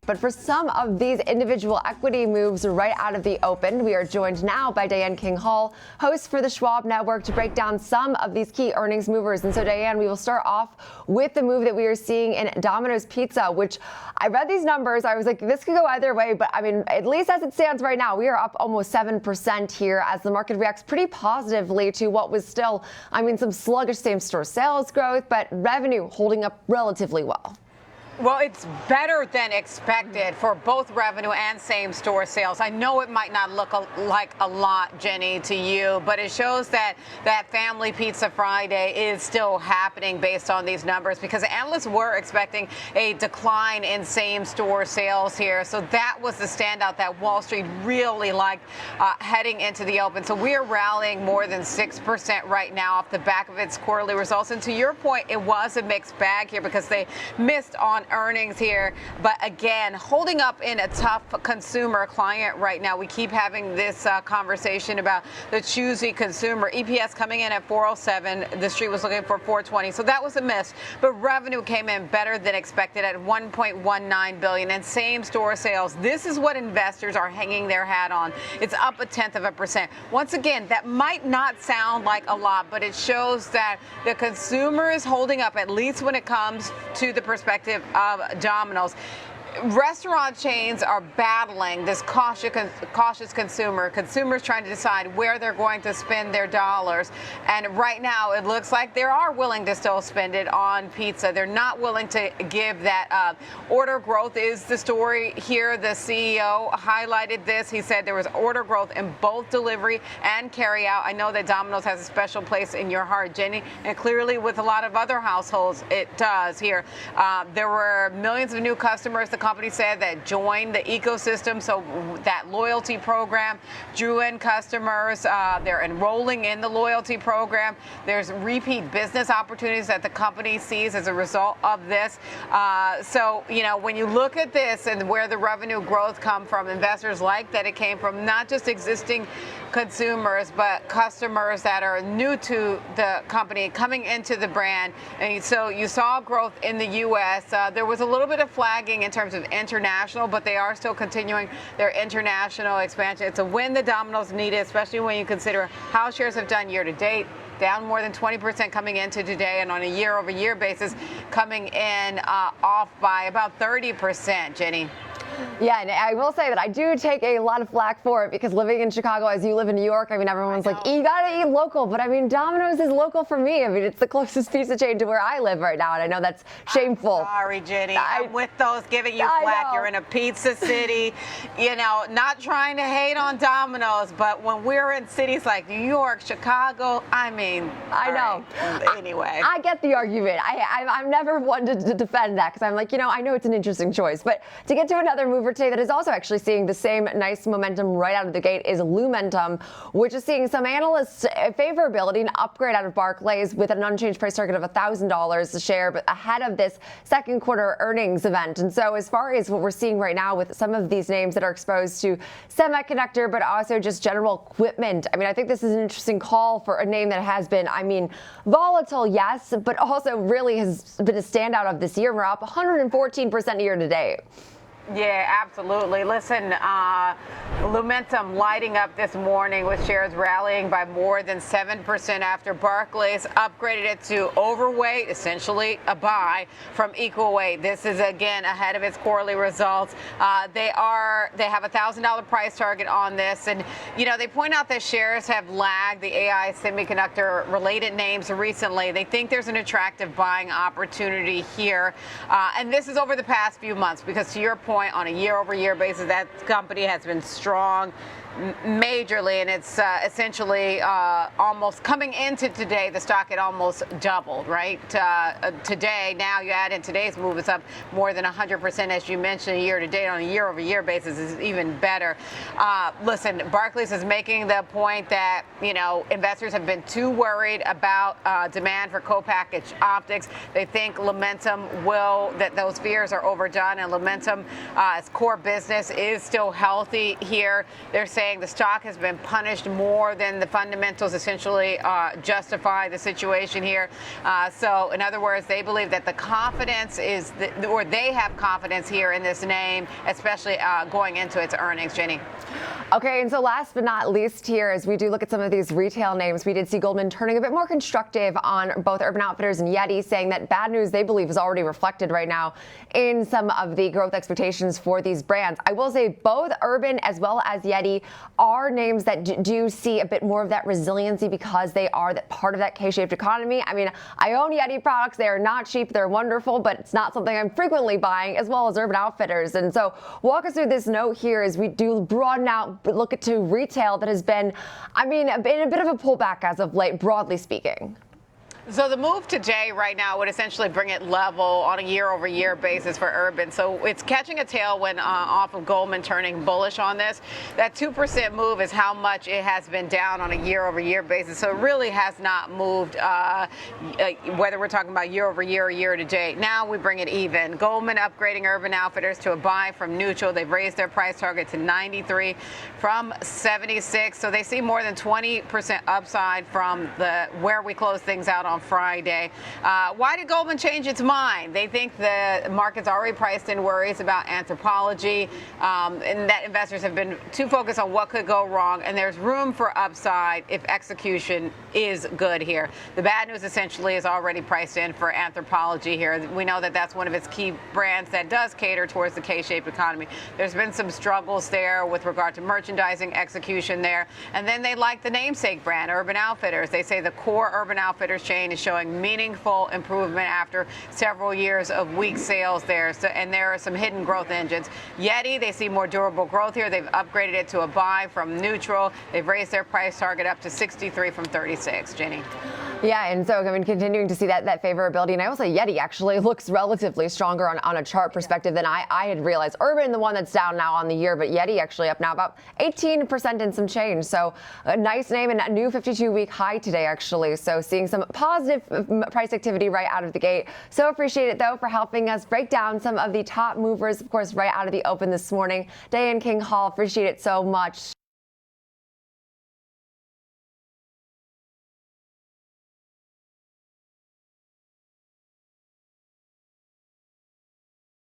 But for some of these individual equity moves right out of the open, we are joined now by Diane King Hall, host for the Schwab Network, to break down some of these key earnings movers. And so, Diane, we will start off with the move that we are seeing in Domino's Pizza, which I read these numbers. I was like, this could go either way. But I mean, at least as it stands right now, we are up almost 7% here as the market reacts pretty positively to what was still, I mean, some sluggish same-store sales growth, but revenue holding up relatively well. Well, it's better than expected for both revenue and same-store sales. I know it might not look like a lot, Jenny, to you, but it shows that Family Pizza Friday is still happening based on these numbers, because analysts were expecting a decline in same-store sales here. So that was the standout that Wall Street really liked heading into the open. So we are rallying more than 6% right now off the back of its quarterly results. And to your point, it was a mixed bag here because they missed on earnings here, but again, holding up in a tough consumer client right now. We keep having this conversation about the choosy consumer. EPS coming in at 407. The street was looking for 420, so that was a miss. But revenue came in better than expected at 1.19 billion, and same-store sales. This is what investors are hanging their hat on. It's up 0.1%. Once again, that might not sound like a lot, but it shows that the consumer is holding up, at least when it comes to the perspective of Domino's. Restaurant chains are battling this cautious consumer. Consumers trying to decide where they're going to spend their dollars. And right now, it looks like they are willing to still spend it on pizza. They're not willing to give that up. Order growth is the story here. The CEO highlighted this. He said there was order growth in both delivery and carry out. I know that Domino's has a special place in your heart, Jenny, and clearly with a lot of other households, it does here. There were millions of new customers, the company said, that joined the ecosystem. So that loyalty program drew in customers. They're enrolling in the loyalty program. There's repeat business opportunities that the company sees as a result of this. So, you know, when you look at this and where the revenue growth come from, investors like that it came from not just existing consumers, but customers that are new to the company coming into the brand. And so you saw growth in the U.S. There was a little bit of flagging in terms of international, but they are still continuing their international expansion. It's a win the Domino's needed, especially when you consider how shares have done year to date. Down more than 20% coming into today, and on a year-over-year basis, coming in off by about 30%, Jenny. Yeah, and I will say that I do take a lot of flack for it, because living in Chicago, as you live in New York, I mean, everyone's like, you gotta eat local. But I mean, Domino's is local for me. I mean, it's the closest pizza chain to where I live right now, and I know that's shameful. I'm sorry, Jenny. I'm with those giving you flack. You're in a pizza city, you know, not trying to hate on Domino's, but when we're in cities like New York, Chicago, I mean, I know. Right. Anyway, I get the argument. I'm never one to defend that, because I'm like, you know, I know it's an interesting choice. But to get to another mover today that is also actually seeing the same nice momentum right out of the gate is Lumentum, which is seeing some analysts' favorability, an upgrade out of Barclays with an unchanged price target of $1,000 a share, but ahead of this second quarter earnings event. And so as far as what we're seeing right now with some of these names that are exposed to semiconductor, but also just general equipment, I mean, I think this is an interesting call for a name that has been, I mean, volatile, yes, but also really has been a standout of this year. We're up 114% year to date. Yeah, absolutely. Listen, Lumentum lighting up this morning with shares rallying by more than 7% after Barclays upgraded it to overweight, essentially a buy, from equal weight. This is again ahead of its quarterly results. They have $1,000 price target on this, and you know, they point out that shares have lagged the AI semiconductor related names recently. They think there's an attractive buying opportunity here, and this is over the past few months, because to your point, on a year-over-year basis, that company has been strong majorly, and it's essentially almost coming into today, the stock had almost doubled, right? Today, now you add in today's move, it's up more than 100%, as you mentioned, year to date. On a year-over-year basis is even better. Listen, Barclays is making the point that, you know, investors have been too worried about demand for co-packaged optics. They think Lumentum that those fears are overdone, and Lumentum, its core business is still healthy here. here. They're saying the stock has been punished more than the fundamentals essentially justify the situation here. So in other words, they believe that the confidence is, or they have confidence here in this name, especially going into its earnings, Jenny. Okay, and so last but not least here, as we do look at some of these retail names, we did see Goldman turning a bit more constructive on both Urban Outfitters and YETI, saying that bad news they believe is already reflected right now in some of the growth expectations for these brands. I will say both Urban as well as YETI are names that do see a bit more of that resiliency because they are that part of that K-shaped economy. I mean, I own YETI products. They are not cheap. They're wonderful, but it's not something I'm frequently buying, as well as Urban Outfitters. And so walk us through this note here as we do broaden out, look at to retail that has been, I mean, in a bit of a pullback as of late, broadly speaking. So the move today right now would essentially bring it level on a year-over-year basis for Urban. So it's catching a tailwind off of Goldman turning bullish on this. That 2% move is how much it has been down on a year-over-year basis. So it really has not moved, whether we're talking about year-over-year or year-to-date. Now we bring it even. Goldman upgrading Urban Outfitters to a buy from neutral. They've raised their price target to 93 from 76. So they see more than 20% upside from where we close things out on Friday. Why did Goldman change its mind? They think the market's already priced in worries about anthropology, and that investors have been too focused on what could go wrong, and there's room for upside if execution is good here. The bad news essentially is already priced in for anthropology here. We know that that's one of its key brands that does cater towards the K-shaped economy. There's been some struggles there with regard to merchandising execution there, and then they like the namesake brand, Urban Outfitters. They say the core Urban Outfitters chain is showing meaningful improvement after several years of weak sales there. So, and there are some hidden growth engines. YETI, they see more durable growth here. They've upgraded it to a buy from neutral. They've raised their price target up to 63 from 36. Jenny. Yeah, and so I mean, continuing to see that favorability. And I will say YETI actually looks relatively stronger on a chart perspective than I had realized. Urban, the one that's down now on the year, but YETI actually up now about 18% and some change. So a nice name and a new 52-week high today, actually. So seeing some positive price activity right out of the gate. So appreciate it, though, for helping us break down some of the top movers, of course, right out of the open this morning. Diane King Hall, appreciate it so much.